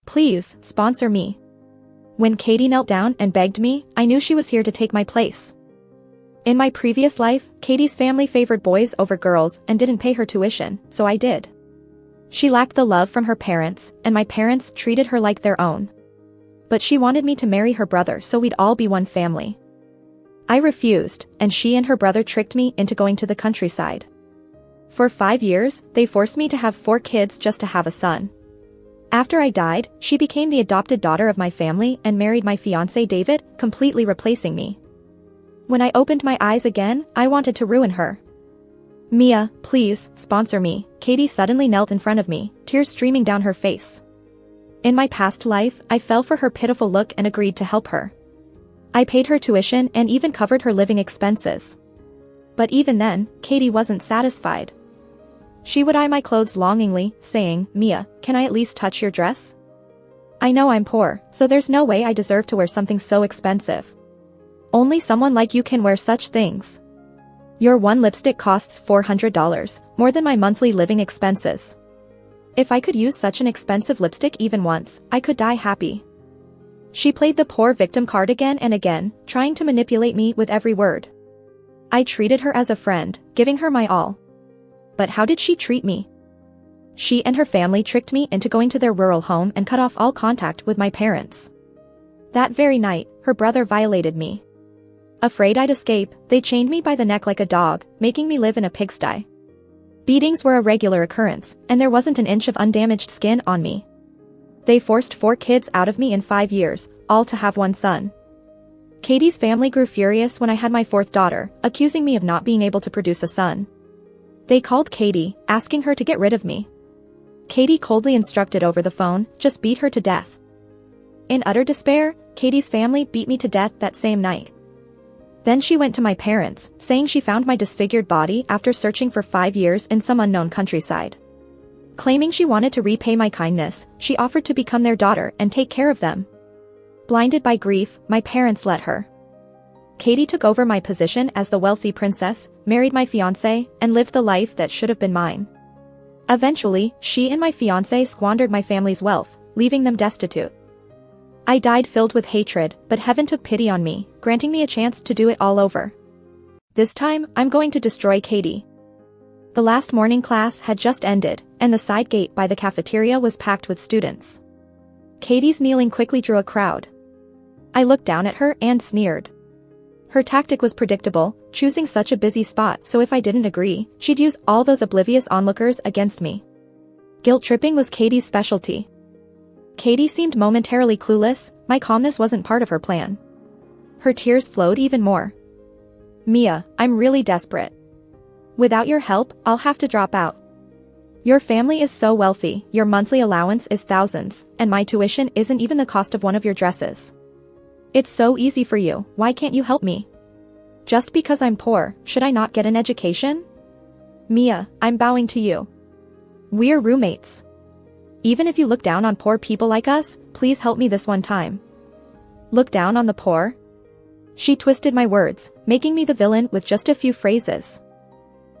Please, sponsor me. When Katie knelt down and begged me, I knew she was here to take my place. In my previous life, Katie's family favored boys over girls and didn't pay her tuition, so I did. She lacked the love from her parents, and my parents treated her like their own. But she wanted me to marry her brother so we'd all be one family. I refused, and she and her brother tricked me into going to the countryside. For 5 years, they forced me to have 4 kids just to have a son. After I died, she became the adopted daughter of my family and married my fiancé David, completely replacing me. When I opened my eyes again, I wanted to ruin her. Mia, please, sponsor me. Katie suddenly knelt in front of me, tears streaming down her face. In my past life, I fell for her pitiful look and agreed to help her. I paid her tuition and even covered her living expenses. But even then, Katie wasn't satisfied. She would eye my clothes longingly, saying, Mia, can I at least touch your dress? I know I'm poor, so there's no way I deserve to wear something so expensive. Only someone like you can wear such things. Your one lipstick costs $400, more than my monthly living expenses. If I could use such an expensive lipstick even once, I could die happy. She played the poor victim card again and again, trying to manipulate me with every word. I treated her as a friend, giving her my all. But how did she treat me? She and her family tricked me into going to their rural home and cut off all contact with my parents. That very night, her brother violated me. Afraid I'd escape, they chained me by the neck like a dog, making me live in a pigsty. Beatings were a regular occurrence, and there wasn't an inch of undamaged skin on me. They forced 4 kids out of me in 5 years, all to have one son. Katie's family grew furious when I had my 4th daughter, accusing me of not being able to produce a son. They called Katie, asking her to get rid of me. Katie coldly instructed over the phone, just beat her to death. In utter despair, Katie's family beat me to death that same night. Then she went to my parents, saying she found my disfigured body after searching for 5 years in some unknown countryside. Claiming she wanted to repay my kindness, she offered to become their daughter and take care of them. Blinded by grief, my parents let her. Katie took over my position as the wealthy princess, married my fiancé, and lived the life that should have been mine. Eventually, she and my fiancé squandered my family's wealth, leaving them destitute. I died filled with hatred, but heaven took pity on me, granting me a chance to do it all over. This time, I'm going to destroy Katie. The last morning class had just ended, and the side gate by the cafeteria was packed with students. Katie's kneeling quickly drew a crowd. I looked down at her and sneered. Her tactic was predictable, choosing such a busy spot so if I didn't agree, she'd use all those oblivious onlookers against me. Guilt-tripping was Katie's specialty. Katie seemed momentarily clueless, my calmness wasn't part of her plan. Her tears flowed even more. Mia, I'm really desperate. Without your help, I'll have to drop out. Your family is so wealthy, your monthly allowance is thousands, and my tuition isn't even the cost of one of your dresses. It's so easy for you, why can't you help me? Just because I'm poor, should I not get an education? Mia, I'm bowing to you. We're roommates. Even if you look down on poor people like us, please help me this one time. Look down on the poor? She twisted my words, making me the villain with just a few phrases.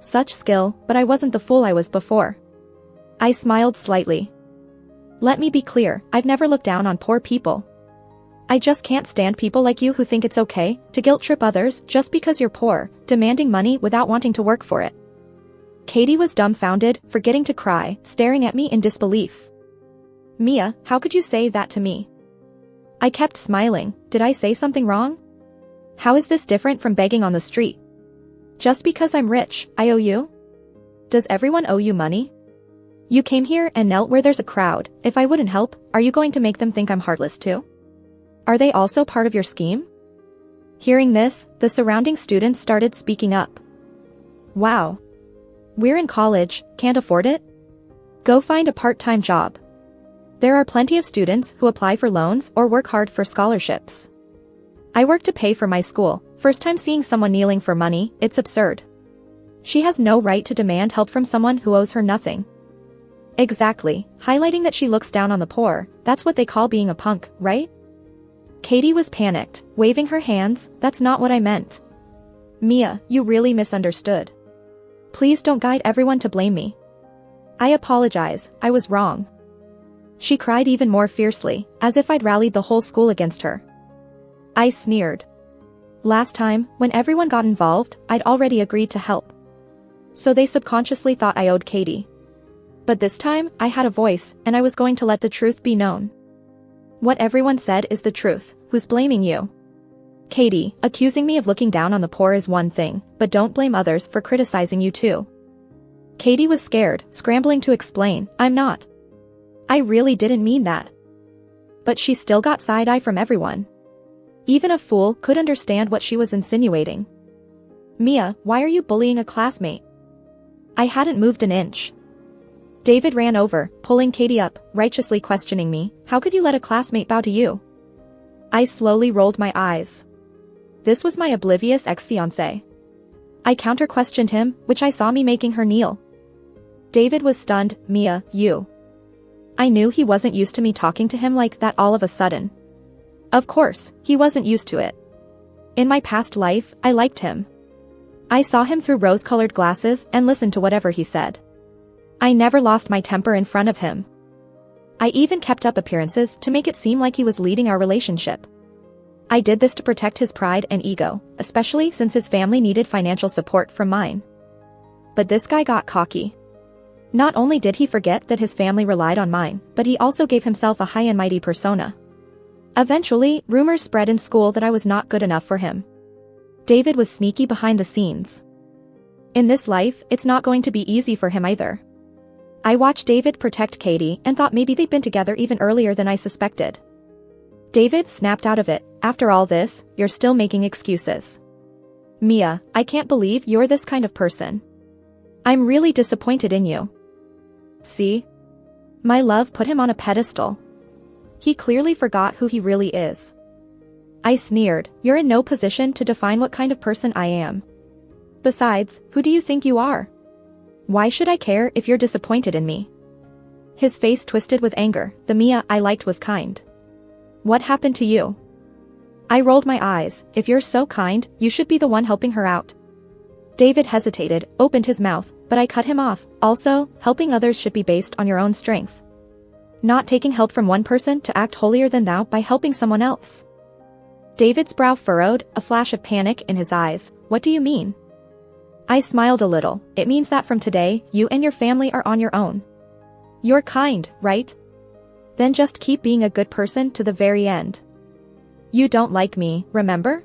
Such skill, but I wasn't the fool I was before. I smiled slightly. Let me be clear, I've never looked down on poor people. I just can't stand people like you who think it's okay to guilt-trip others just because you're poor, demanding money without wanting to work for it. Katie was dumbfounded, forgetting to cry, staring at me in disbelief. Mia, how could you say that to me? I kept smiling. Did I say something wrong? How is this different from begging on the street? Just because I'm rich, I owe you? Does everyone owe you money? You came here and knelt where there's a crowd. If I wouldn't help, are you going to make them think I'm heartless too? Are they also part of your scheme? Hearing this, the surrounding students started speaking up. Wow. We're in college, can't afford it? Go find a part-time job. There are plenty of students who apply for loans or work hard for scholarships. I work to pay for my school. First time seeing someone kneeling for money, it's absurd. She has no right to demand help from someone who owes her nothing. Exactly, highlighting that she looks down on the poor, that's what they call being a punk, right? Katie was panicked, waving her hands, that's not what I meant. Mia, you really misunderstood. Please don't guide everyone to blame me. I apologize, I was wrong. She cried even more fiercely, as if I'd rallied the whole school against her. I sneered. Last time, when everyone got involved, I'd already agreed to help. So they subconsciously thought I owed Katie. But this time, I had a voice, and I was going to let the truth be known. What everyone said is the truth. Who's blaming you? Katie, accusing me of looking down on the poor is one thing, but don't blame others for criticizing you too. Katie was scared, scrambling to explain, I'm not. I really didn't mean that. But she still got side-eye from everyone. Even a fool could understand what she was insinuating. Mia, why are you bullying a classmate? I hadn't moved an inch. David ran over, pulling Katie up, righteously questioning me, how could you let a classmate bow to you? I slowly rolled my eyes. This was my oblivious ex-fiancé. I counter-questioned him, which I saw me making her kneel. David was stunned. Mia, you. I knew he wasn't used to me talking to him like that all of a sudden. Of course, he wasn't used to it. In my past life, I liked him. I saw him through rose-colored glasses and listened to whatever he said. I never lost my temper in front of him. I even kept up appearances to make it seem like he was leading our relationship. I did this to protect his pride and ego, especially since his family needed financial support from mine. But this guy got cocky. Not only did he forget that his family relied on mine, but he also gave himself a high and mighty persona. Eventually, rumors spread in school that I was not good enough for him. David was sneaky behind the scenes. In this life, it's not going to be easy for him either. I watched David protect Katie and thought maybe they'd been together even earlier than I suspected. David snapped out of it, after all this, you're still making excuses. Mia, I can't believe you're this kind of person. I'm really disappointed in you. See? My love put him on a pedestal. He clearly forgot who he really is. I sneered, you're in no position to define what kind of person I am. Besides, who do you think you are? Why should I care if you're disappointed in me? His face twisted with anger. The Mia I liked was kind. What happened to you? I rolled my eyes. If you're so kind, you should be the one helping her out. David hesitated, opened his mouth, but I cut him off. Also, helping others should be based on your own strength. Not taking help from one person to act holier than thou by helping someone else. David's brow furrowed, a flash of panic in his eyes. What do you mean? I smiled a little. It means that from today, you and your family are on your own. You're kind, right? Then just keep being a good person to the very end. You don't like me, remember?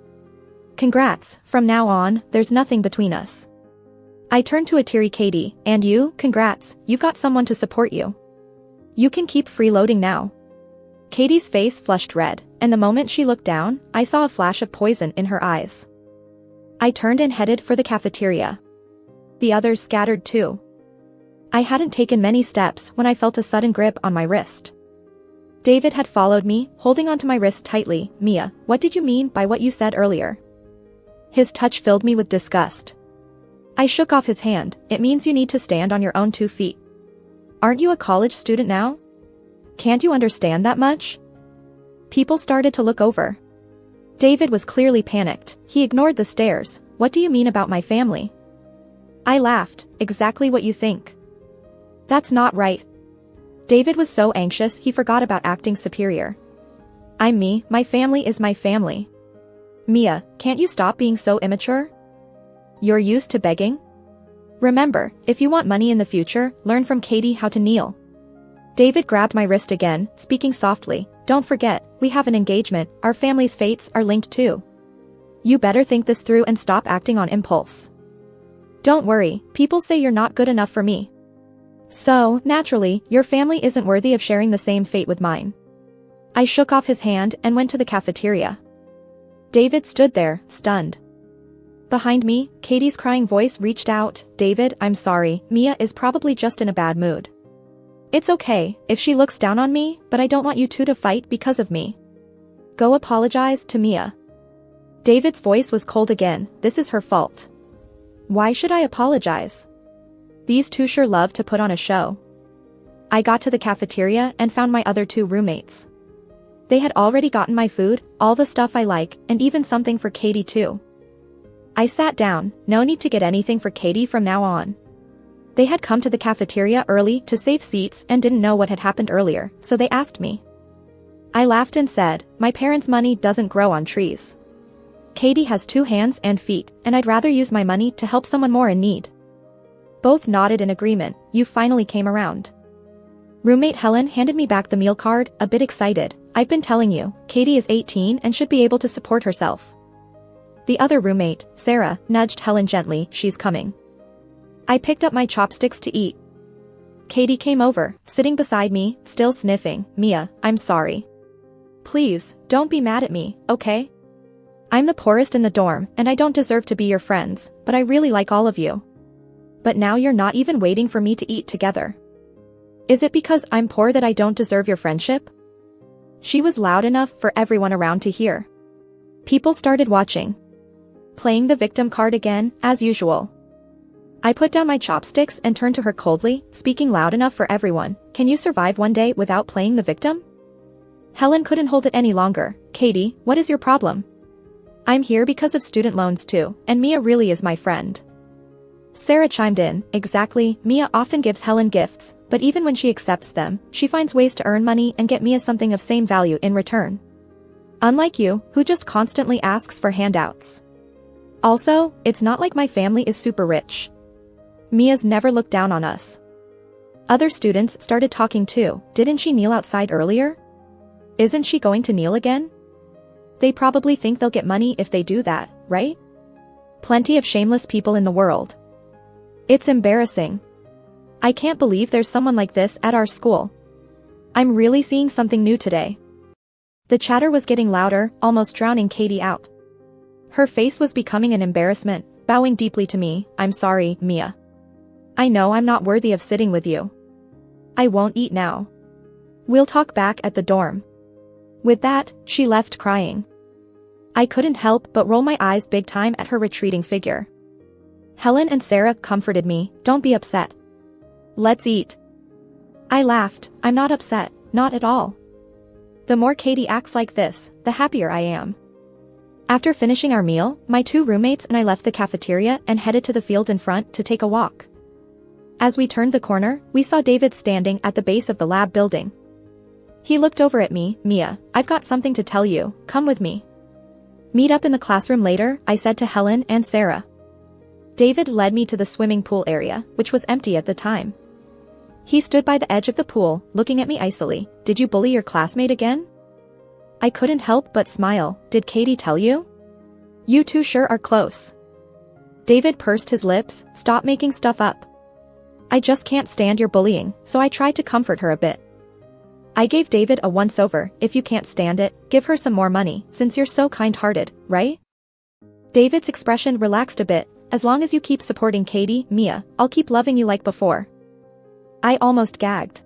Congrats, from now on, there's nothing between us. I turned to a teary Katie, and you, congrats, you've got someone to support you. You can keep freeloading now. Katie's face flushed red, and the moment she looked down, I saw a flash of poison in her eyes. I turned and headed for the cafeteria. The others scattered too. I hadn't taken many steps when I felt a sudden grip on my wrist. David had followed me, holding onto my wrist tightly. Mia, what did you mean by what you said earlier? His touch filled me with disgust. I shook off his hand. It means you need to stand on your own 2 feet. Aren't you a college student now? Can't you understand that much? People started to look over. David was clearly panicked. He ignored the stares. What do you mean about my family? I laughed. Exactly what you think. That's not right. David was so anxious he forgot about acting superior. I'm me, my family is my family. Mia, can't you stop being so immature? You're used to begging? Remember, if you want money in the future, learn from Katie how to kneel. David grabbed my wrist again, speaking softly. Don't forget, we have an engagement, our family's fates are linked too. You better think this through and stop acting on impulse. Don't worry, people say you're not good enough for me. So, naturally, your family isn't worthy of sharing the same fate with mine. I shook off his hand and went to the cafeteria. David stood there, stunned. Behind me, Katie's crying voice reached out. David, I'm sorry, Mia is probably just in a bad mood. It's okay, if she looks down on me, but I don't want you two to fight because of me. Go apologize to Mia. David's voice was cold again. This is her fault. Why should I apologize? These two sure love to put on a show. I got to the cafeteria and found my other 2 roommates. They had already gotten my food, all the stuff I like, and even something for Katie too. I sat down. No need to get anything for Katie from now on. They had come to the cafeteria early to save seats and didn't know what had happened earlier, so they asked me. I laughed and said, my parents' money doesn't grow on trees. Katie has 2 hands and feet, and I'd rather use my money to help someone more in need. Both nodded in agreement. You finally came around. Roommate Helen handed me back the meal card, a bit excited. I've been telling you, Katie is 18 and should be able to support herself. The other roommate, Sarah, nudged Helen gently. She's coming. I picked up my chopsticks to eat. Katie came over, sitting beside me, still sniffing. Mia, I'm sorry. Please, don't be mad at me, okay? I'm the poorest in the dorm, and I don't deserve to be your friends, but I really like all of you. But now you're not even waiting for me to eat together. Is it because I'm poor that I don't deserve your friendship? She was loud enough for everyone around to hear. People started watching. Playing the victim card again, as usual. I put down my chopsticks and turned to her coldly, speaking loud enough for everyone. Can you survive one day without playing the victim? Helen couldn't hold it any longer. Katie, what is your problem? I'm here because of student loans too, and Mia really is my friend. Sarah chimed in. Exactly, Mia often gives Helen gifts, but even when she accepts them, she finds ways to earn money and get Mia something of same value in return. Unlike you, who just constantly asks for handouts. Also, it's not like my family is super rich. Mia's never looked down on us. Other students started talking too. Didn't she kneel outside earlier? Isn't she going to kneel again? They probably think they'll get money if they do that, right? Plenty of shameless people in the world. It's embarrassing. I can't believe there's someone like this at our school. I'm really seeing something new today. The chatter was getting louder, almost drowning Katie out. Her face was becoming an embarrassment, bowing deeply to me. I'm sorry, Mia. I know I'm not worthy of sitting with you. I won't eat now. We'll talk back at the dorm. With that, she left crying. I couldn't help but roll my eyes big time at her retreating figure. Helen and Sarah comforted me. Don't be upset. Let's eat. I laughed. I'm not upset, not at all. The more Katie acts like this, the happier I am. After finishing our meal, my 2 roommates and I left the cafeteria and headed to the field in front to take a walk. As we turned the corner, we saw David standing at the base of the lab building. He looked over at me. Mia, I've got something to tell you, come with me. Meet up in the classroom later, I said to Helen and Sarah. David led me to the swimming pool area, which was empty at the time. He stood by the edge of the pool, looking at me icily. Did you bully your classmate again? I couldn't help but smile. Did Katie tell you? You two sure are close. David pursed his lips. Stop making stuff up. I just can't stand your bullying, so I tried to comfort her a bit. I gave David a once-over. If you can't stand it, give her some more money, since you're so kind-hearted, right? David's expression relaxed a bit. As long as you keep supporting Katie, Mia, I'll keep loving you like before. I almost gagged.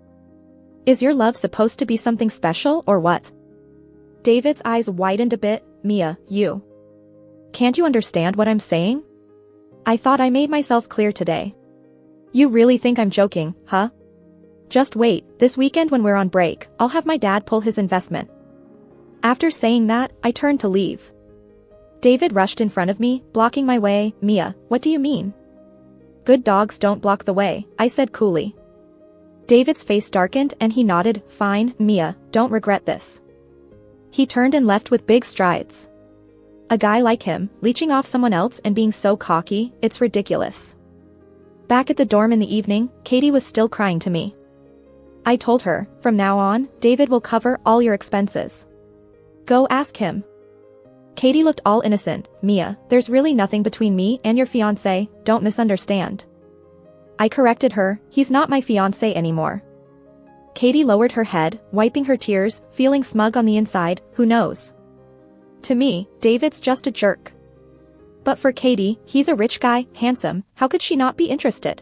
Is your love supposed to be something special or what? David's eyes widened a bit. Mia, you. Can't you understand what I'm saying? I thought I made myself clear today. You really think I'm joking, huh? Just wait, this weekend when we're on break, I'll have my dad pull his investment. After saying that, I turned to leave. David rushed in front of me, blocking my way. Mia, what do you mean? Good dogs don't block the way, I said coolly. David's face darkened and he nodded. Fine, Mia, don't regret this. He turned and left with big strides. A guy like him, leeching off someone else and being so cocky, it's ridiculous. Back at the dorm in the evening, Katie was still crying to me. I told her, from now on, David will cover all your expenses. Go ask him. Katie looked all innocent. Mia, there's really nothing between me and your fiancé, don't misunderstand. I corrected her, he's not my fiancé anymore. Katie lowered her head, wiping her tears, feeling smug on the inside. Who knows? To me, David's just a jerk. But for Katie, he's a rich guy, handsome, how could she not be interested?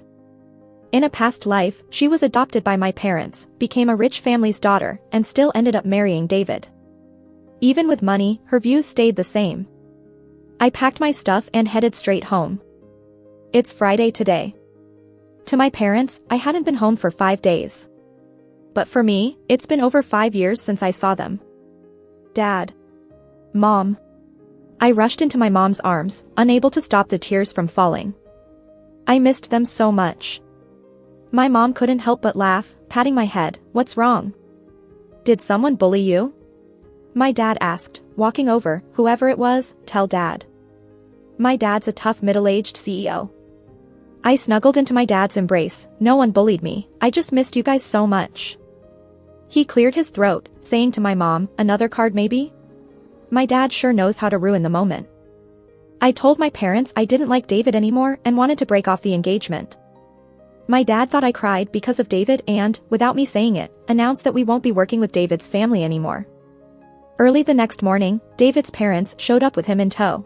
In a past life, she was adopted by my parents, became a rich family's daughter, and still ended up marrying David. Even with money, her views stayed the same. I packed my stuff and headed straight home. It's Friday today. To my parents, I hadn't been home for 5 days. But for me, it's been over 5 years since I saw them. Dad. Mom. I rushed into my mom's arms, unable to stop the tears from falling. I missed them so much. My mom couldn't help but laugh, patting my head. What's wrong? Did someone bully you? My dad asked, walking over. Whoever it was, tell dad. My dad's a tough middle-aged CEO. I snuggled into my dad's embrace. No one bullied me, I just missed you guys so much. He cleared his throat, saying to my mom, another card maybe? My dad sure knows how to ruin the moment. I told my parents I didn't like David anymore and wanted to break off the engagement. My dad thought I cried because of David and, without me saying it, announced that we won't be working with David's family anymore. Early the next morning, David's parents showed up with him in tow.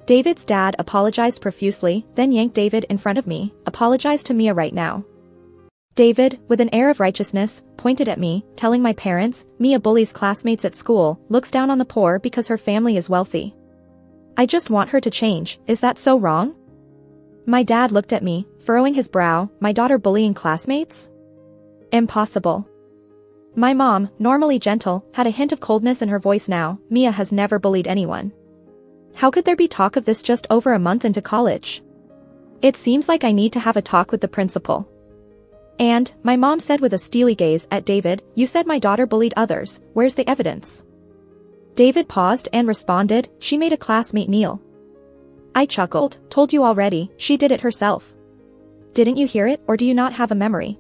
David's dad apologized profusely, then yanked David in front of me. Apologize to Mia right now. David, with an air of righteousness, pointed at me, telling my parents, Mia bullies classmates at school, looks down on the poor because her family is wealthy. I just want her to change, is that so wrong? My dad looked at me, furrowing his brow. My daughter bullying classmates? Impossible. My mom, normally gentle, had a hint of coldness in her voice now. Mia has never bullied anyone. How could there be talk of this just over a month into college? It seems like I need to have a talk with the principal. And, my mom said with a steely gaze at David, you said my daughter bullied others, where's the evidence? David paused and responded, she made a classmate kneel. I chuckled, told you already, she did it herself. Didn't you hear it, or do you not have a memory?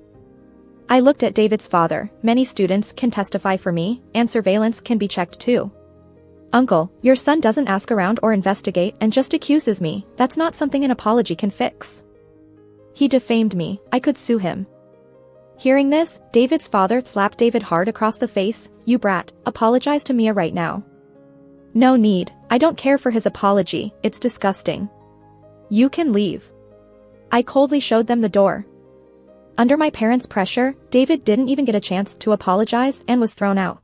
I looked at David's father. Many students can testify for me, and surveillance can be checked too. Uncle, your son doesn't ask around or investigate and just accuses me. That's not something an apology can fix. He defamed me, I could sue him. Hearing this, David's father slapped David hard across the face. You brat, apologize to Mia right now. No need, I don't care for his apology, it's disgusting. You can leave. I coldly showed them the door. Under my parents' pressure, David didn't even get a chance to apologize and was thrown out.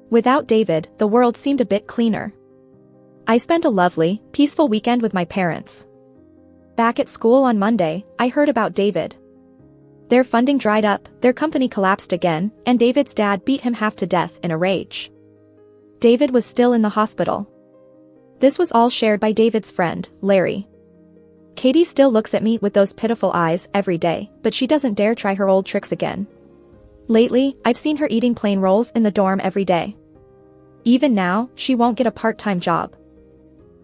Without David, the world seemed a bit cleaner. I spent a lovely, peaceful weekend with my parents. Back at school on Monday, I heard about David. Their funding dried up, their company collapsed again, and David's dad beat him half to death in a rage. David was still in the hospital. This was all shared by David's friend, Larry. Katie still looks at me with those pitiful eyes every day, but she doesn't dare try her old tricks again. Lately, I've seen her eating plain rolls in the dorm every day. Even now, she won't get a part-time job.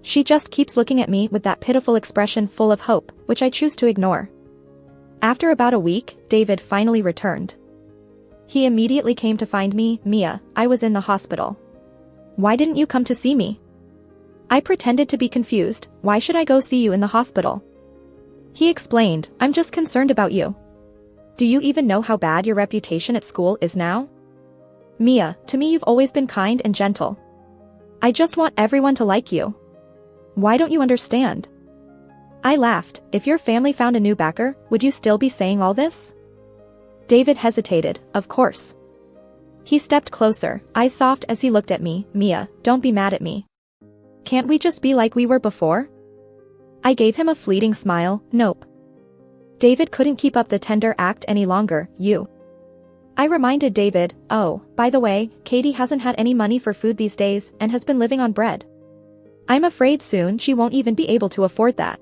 She just keeps looking at me with that pitiful expression full of hope, which I choose to ignore. After about a week, David finally returned. He immediately came to find me. Mia, I was in the hospital. Why didn't you come to see me? I pretended to be confused. Why should I go see you in the hospital? He explained, I'm just concerned about you. Do you even know how bad your reputation at school is now? Mia, to me you've always been kind and gentle. I just want everyone to like you. Why don't you understand? I laughed. If your family found a new backer, would you still be saying all this? David hesitated, of course. He stepped closer, eyes soft as he looked at me. Mia, don't be mad at me. Can't we just be like we were before? I gave him a fleeting smile. Nope. David couldn't keep up the tender act any longer. You. I reminded David, oh, by the way, Katie hasn't had any money for food these days and has been living on bread. I'm afraid soon she won't even be able to afford that.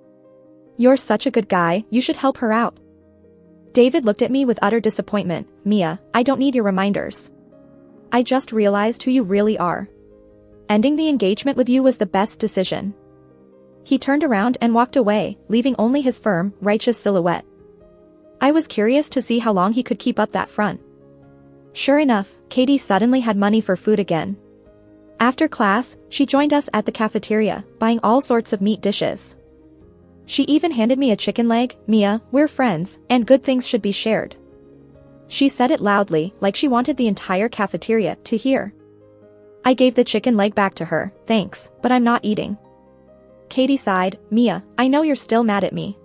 You're such a good guy, you should help her out. David looked at me with utter disappointment. Mia, I don't need your reminders. I just realized who you really are. Ending the engagement with you was the best decision. He turned around and walked away, leaving only his firm, righteous silhouette. I was curious to see how long he could keep up that front. Sure enough, Katie suddenly had money for food again. After class, she joined us at the cafeteria, buying all sorts of meat dishes. She even handed me a chicken leg. Mia, we're friends, and good things should be shared. She said it loudly, like she wanted the entire cafeteria to hear. I gave the chicken leg back to her. Thanks, but I'm not eating. Katie sighed. Mia, I know you're still mad at me.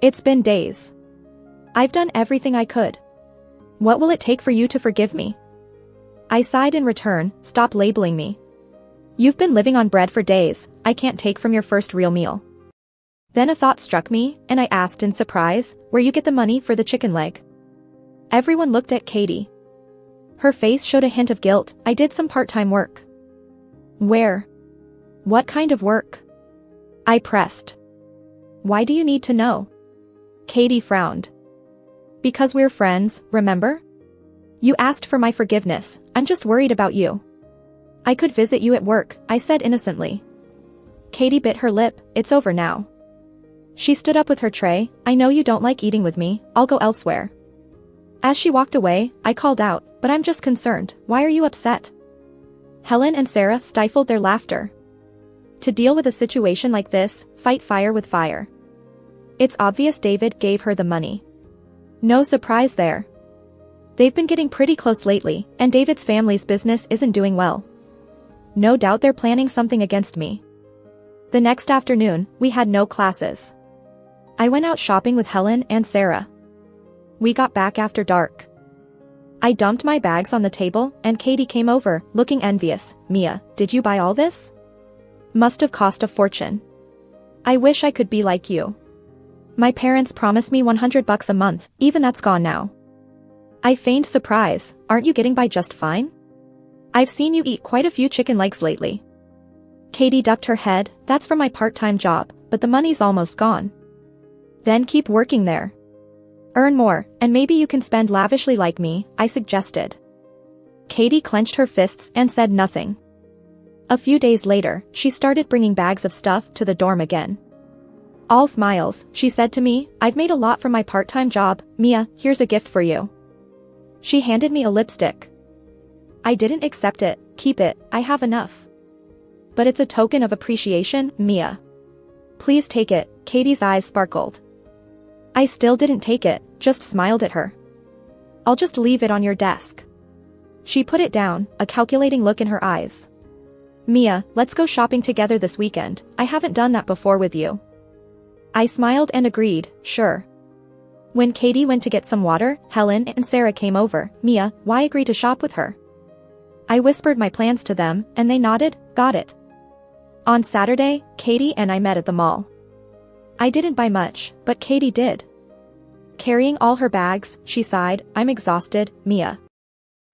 It's been days. I've done everything I could. What will it take for you to forgive me? I sighed in return. Stop labeling me. You've been living on bread for days, I can't take from your first real meal. Then a thought struck me, and I asked in surprise, where you get the money for the chicken leg? Everyone looked at Katie. Her face showed a hint of guilt. I did some part-time work. Where? What kind of work? I pressed. Why do you need to know? Katie frowned. Because we're friends, remember? You asked for my forgiveness, I'm just worried about you. I could visit you at work, I said innocently. Katie bit her lip, it's over now. She stood up with her tray, I know you don't like eating with me, I'll go elsewhere. As she walked away, I called out, but I'm just concerned, why are you upset? Helen and Sarah stifled their laughter. To deal with a situation like this, fight fire with fire. It's obvious David gave her the money. No surprise there. They've been getting pretty close lately, and David's family's business isn't doing well. No doubt they're planning something against me. The next afternoon, we had no classes. I went out shopping with Helen and Sarah. We got back after dark. I dumped my bags on the table, and Katie came over, looking envious. Mia, did you buy all this? Must have cost a fortune. I wish I could be like you. My parents promised me $100 a month, even that's gone now. I feigned surprise, aren't you getting by just fine? I've seen you eat quite a few chicken legs lately. Katie ducked her head, that's from my part-time job, but the money's almost gone. Then keep working there. Earn more, and maybe you can spend lavishly like me, I suggested. Katie clenched her fists and said nothing. A few days later, she started bringing bags of stuff to the dorm again. All smiles, she said to me, I've made a lot from my part-time job, Mia, here's a gift for you. She handed me a lipstick. I didn't accept it, keep it, I have enough. But it's a token of appreciation, Mia. Please take it, Katie's eyes sparkled. I still didn't take it, just smiled at her. I'll just leave it on your desk. She put it down, a calculating look in her eyes. Mia, let's go shopping together this weekend, I haven't done that before with you. I smiled and agreed, sure. When Katie went to get some water, Helen and Sarah came over. Mia, why agree to shop with her? I whispered my plans to them, and they nodded, got it. On Saturday, Katie and I met at the mall. I didn't buy much, but Katie did. Carrying all her bags, she sighed, I'm exhausted, Mia.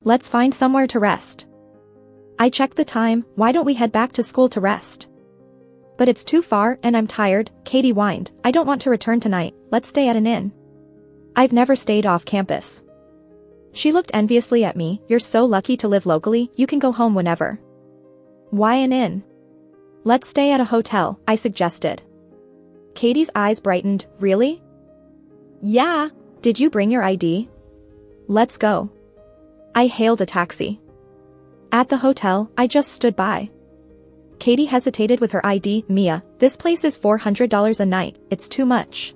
Let's find somewhere to rest. I checked the time, why don't we head back to school to rest? But it's too far and I'm tired, Katie whined, I don't want to return tonight, let's stay at an inn. I've never stayed off campus. She looked enviously at me, you're so lucky to live locally, you can go home whenever. Why an inn? Let's stay at a hotel, I suggested. Katie's eyes brightened, really? Yeah. Did you bring your ID? Let's go. I hailed a taxi. At the hotel, I just stood by. Katie hesitated with her ID, Mia, this place is $400 a night, it's too much.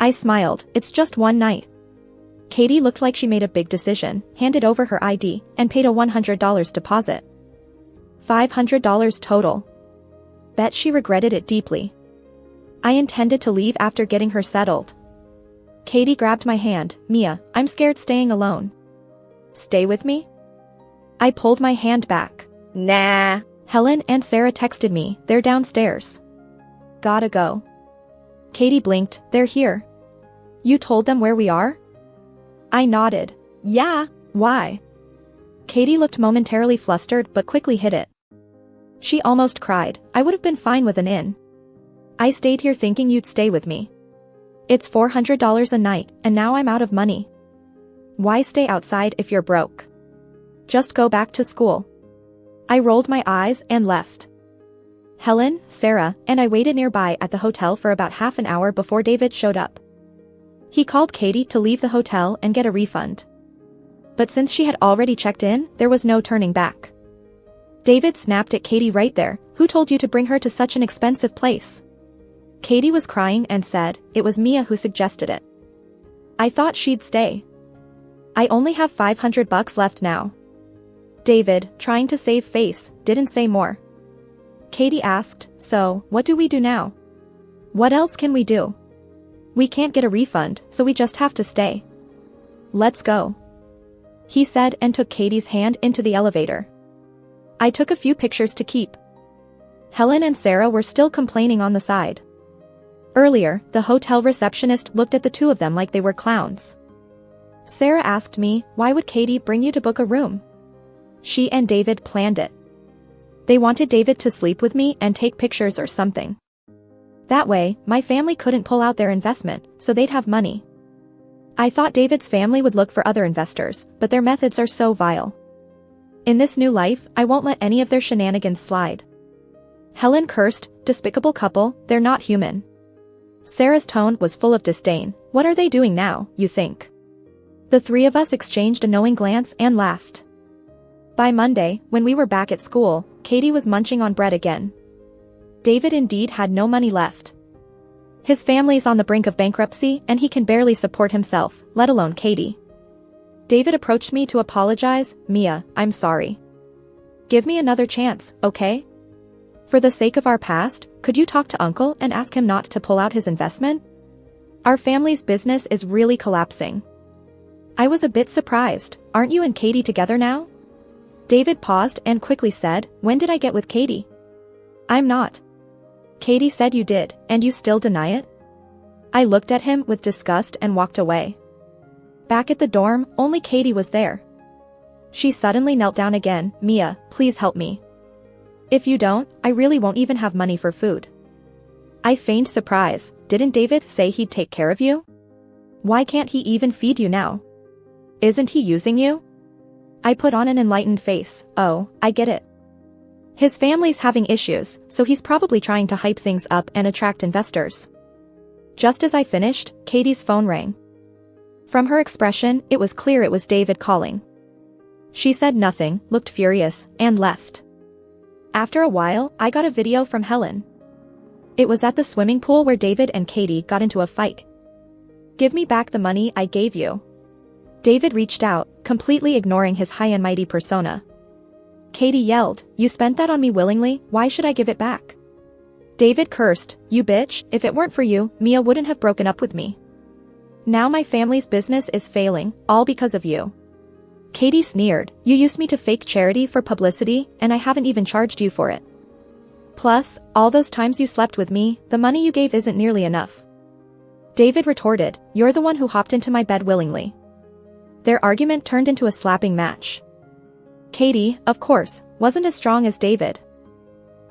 I smiled, it's just one night. Katie looked like she made a big decision, handed over her ID, and paid a $100 deposit. $500 total. Bet she regretted it deeply. I intended to leave after getting her settled. Katie grabbed my hand, Mia, I'm scared staying alone. Stay with me? I pulled my hand back. Nah. Helen and Sarah texted me, they're downstairs. Gotta go. Katie blinked, they're here. You told them where we are? I nodded. Yeah. Why? Katie looked momentarily flustered but quickly hid it. She almost cried, I would have been fine with an inn. I stayed here thinking you'd stay with me. It's $400 a night, and now I'm out of money. Why stay outside if you're broke? Just go back to school. I rolled my eyes and left. Helen, Sarah, and I waited nearby at the hotel for about half an hour before David showed up. He called Katie to leave the hotel and get a refund. But since she had already checked in, there was no turning back. David snapped at Katie right there, who told you to bring her to such an expensive place? Katie was crying and said, it was Mia who suggested it. I thought she'd stay. I only have $500 left now. David, trying to save face, didn't say more. Katie asked, so, what do we do now? What else can we do? We can't get a refund, so we just have to stay. Let's go. He said and took Katie's hand into the elevator. I took a few pictures to keep. Helen and Sarah were still complaining on the side. Earlier, the hotel receptionist looked at the two of them like they were clowns. Sarah asked me, why would Katie bring you to book a room? She and David planned it. They wanted David to sleep with me and take pictures or something. That way, my family couldn't pull out their investment, so they'd have money. I thought David's family would look for other investors, but their methods are so vile. In this new life, I won't let any of their shenanigans slide. Helen cursed, despicable couple, they're not human. Sarah's tone was full of disdain. What are they doing now, you think? The three of us exchanged a knowing glance and laughed. By Monday, when we were back at school, Katie was munching on bread again. David indeed had no money left. His family's on the brink of bankruptcy and he can barely support himself, let alone Katie. David approached me to apologize. Mia, I'm sorry. Give me another chance, okay? For the sake of our past, could you talk to Uncle and ask him not to pull out his investment? Our family's business is really collapsing. I was a bit surprised. Aren't you and Katie together now? David paused and quickly said, when did I get with Katie? I'm not. Katie said you did, and you still deny it? I looked at him with disgust and walked away. Back at the dorm, only Katie was there. She suddenly knelt down again. Mia, please help me. If you don't, I really won't even have money for food. I feigned surprise. Didn't David say he'd take care of you? Why can't he even feed you now? Isn't he using you? I put on an enlightened face. Oh, I get it. His family's having issues, so he's probably trying to hype things up and attract investors. Just as I finished, Katie's phone rang. From her expression, it was clear it was David calling. She said nothing, looked furious, and left. After a while, I got a video from Helen. It was at the swimming pool where David and Katie got into a fight. Give me back the money I gave you. David reached out, completely ignoring his high and mighty persona. Katie yelled, you spent that on me willingly, why should I give it back? David cursed, you bitch, if it weren't for you, Mia wouldn't have broken up with me. Now my family's business is failing, all because of you. Katie sneered, you used me to fake charity for publicity, and I haven't even charged you for it. Plus, all those times you slept with me, the money you gave isn't nearly enough. David retorted, you're the one who hopped into my bed willingly. Their argument turned into a slapping match. Katie, of course, wasn't as strong as David.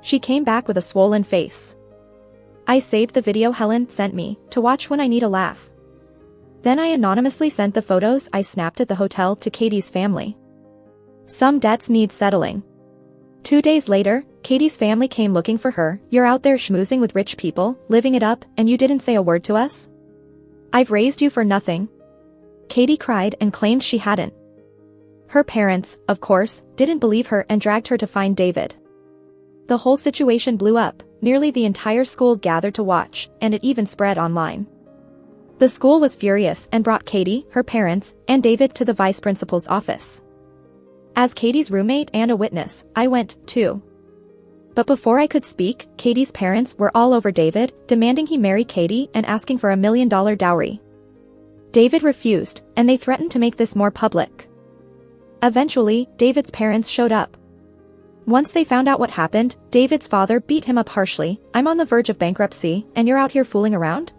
She came back with a swollen face. I saved the video Helen sent me, to watch when I need a laugh. Then I anonymously sent the photos I snapped at the hotel to Katie's family. Some debts need settling. 2 days later, Katie's family came looking for her. You're out there schmoozing with rich people, living it up, and you didn't say a word to us? I've raised you for nothing. Katie cried and claimed she hadn't. Her parents, of course, didn't believe her and dragged her to find David. The whole situation blew up, nearly the entire school gathered to watch, and it even spread online. The school was furious and brought Katie, her parents, and David to the vice principal's office. As Katie's roommate and a witness, I went, too. But before I could speak, Katie's parents were all over David, demanding he marry Katie and asking for $1 million dowry. David refused, and they threatened to make this more public. Eventually, David's parents showed up. Once they found out what happened, David's father beat him up harshly. I'm on the verge of bankruptcy, and you're out here fooling around?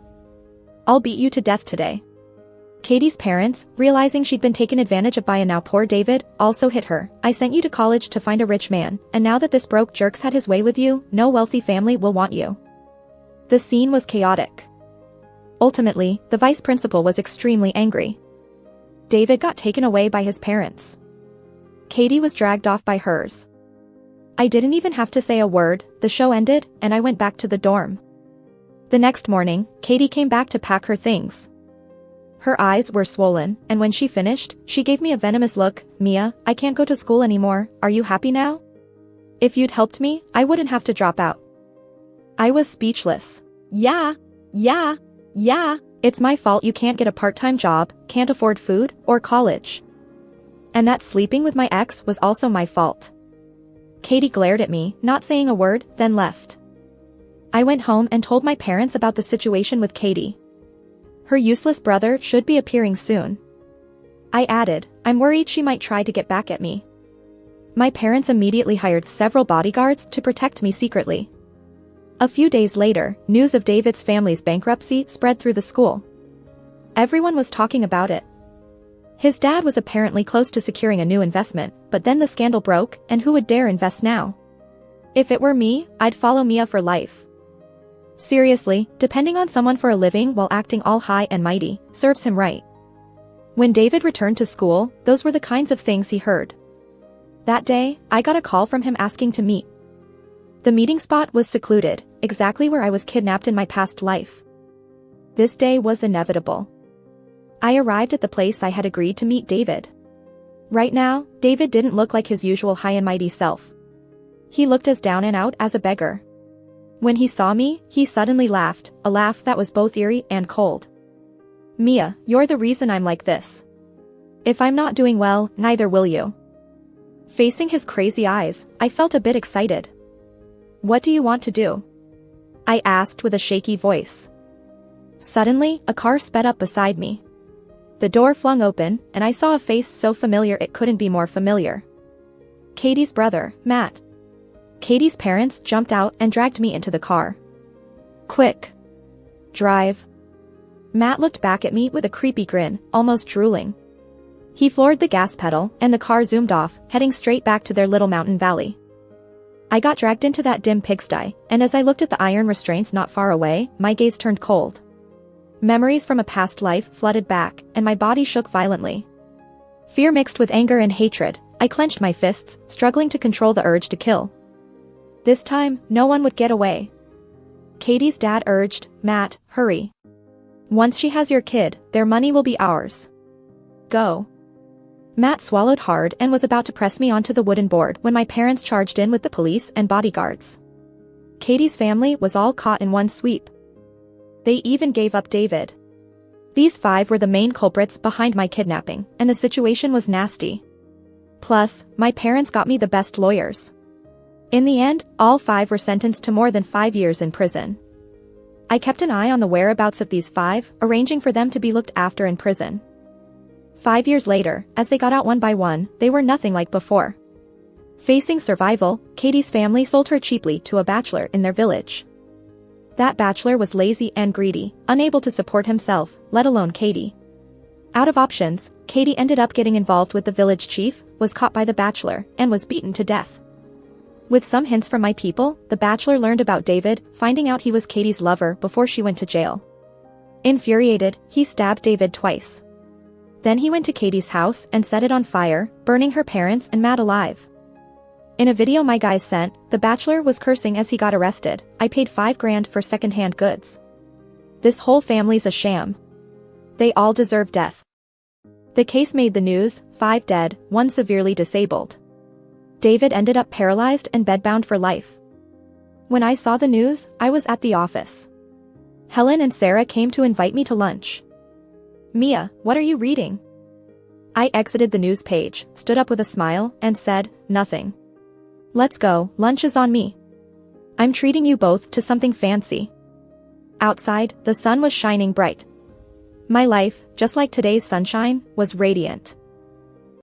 I'll beat you to death today. Katie's parents, realizing she'd been taken advantage of by a now poor David, also hit her. I sent you to college to find a rich man, and now that this broke jerk's had his way with you, no wealthy family will want you. The scene was chaotic. Ultimately, the vice principal was extremely angry. David got taken away by his parents. Katie was dragged off by hers. I didn't even have to say a word, the show ended, and I went back to the dorm. The next morning, Katie came back to pack her things. Her eyes were swollen, and when she finished, she gave me a venomous look. Mia, I can't go to school anymore, are you happy now? If you'd helped me, I wouldn't have to drop out. I was speechless. Yeah. It's my fault you can't get a part-time job, can't afford food, or college. And that sleeping with my ex was also my fault. Katie glared at me, not saying a word, then left. I went home and told my parents about the situation with Katie. Her useless brother should be appearing soon. I added, I'm worried she might try to get back at me. My parents immediately hired several bodyguards to protect me secretly. A few days later, news of David's family's bankruptcy spread through the school. Everyone was talking about it. His dad was apparently close to securing a new investment, but then the scandal broke, and who would dare invest now? If it were me, I'd follow Mia for life. Seriously, depending on someone for a living while acting all high and mighty, serves him right. When David returned to school, those were the kinds of things he heard. That day, I got a call from him asking to meet. The meeting spot was secluded, exactly where I was kidnapped in my past life. This day was inevitable. I arrived at the place I had agreed to meet David. Right now, David didn't look like his usual high and mighty self. He looked as down and out as a beggar. When he saw me, he suddenly laughed, a laugh that was both eerie and cold. "Mia, you're the reason I'm like this. If I'm not doing well, neither will you." Facing his crazy eyes, I felt a bit excited. "What do you want to do?" I asked with a shaky voice. Suddenly, a car sped up beside me. The door flung open, and I saw a face so familiar it couldn't be more familiar. Katie's brother, Matt. Katie's parents jumped out and dragged me into the car. "Quick. Drive." Matt looked back at me with a creepy grin, almost drooling. He floored the gas pedal, and the car zoomed off, heading straight back to their little mountain valley. I got dragged into that dim pigsty, and as I looked at the iron restraints not far away, my gaze turned cold. Memories from a past life flooded back, and my body shook violently. Fear mixed with anger and hatred, I clenched my fists, struggling to control the urge to kill. This time, no one would get away. Katie's dad urged, "Matt, hurry. Once she has your kid, their money will be ours. Go." Matt swallowed hard and was about to press me onto the wooden board when my parents charged in with the police and bodyguards. Katie's family was all caught in one sweep. They even gave up David. These 5 were the main culprits behind my kidnapping, and the situation was nasty. Plus, my parents got me the best lawyers. In the end, all 5 were sentenced to more than 5 years in prison. I kept an eye on the whereabouts of these 5, arranging for them to be looked after in prison. 5 years later, as they got out one by one, they were nothing like before. Facing survival, Katie's family sold her cheaply to a bachelor in their village. That bachelor was lazy and greedy, unable to support himself, let alone Katie. Out of options, Katie ended up getting involved with the village chief, was caught by the bachelor, and was beaten to death. With some hints from my people, the bachelor learned about David, finding out he was Katie's lover before she went to jail. Infuriated, he stabbed David twice. Then he went to Katie's house and set it on fire, burning her parents and Matt alive. In a video my guys sent, the bachelor was cursing as he got arrested. "I paid $5,000 for secondhand goods. This whole family's a sham. They all deserve death." The case made the news, 5 dead, 1 severely disabled. David ended up paralyzed and bedbound for life. When I saw the news, I was at the office. Helen and Sarah came to invite me to lunch. "Mia, what are you reading?" I exited the news page, stood up with a smile, and said, "Nothing. Let's go, lunch is on me. I'm treating you both to something fancy." Outside, the sun was shining bright. My life, just like today's sunshine, was radiant.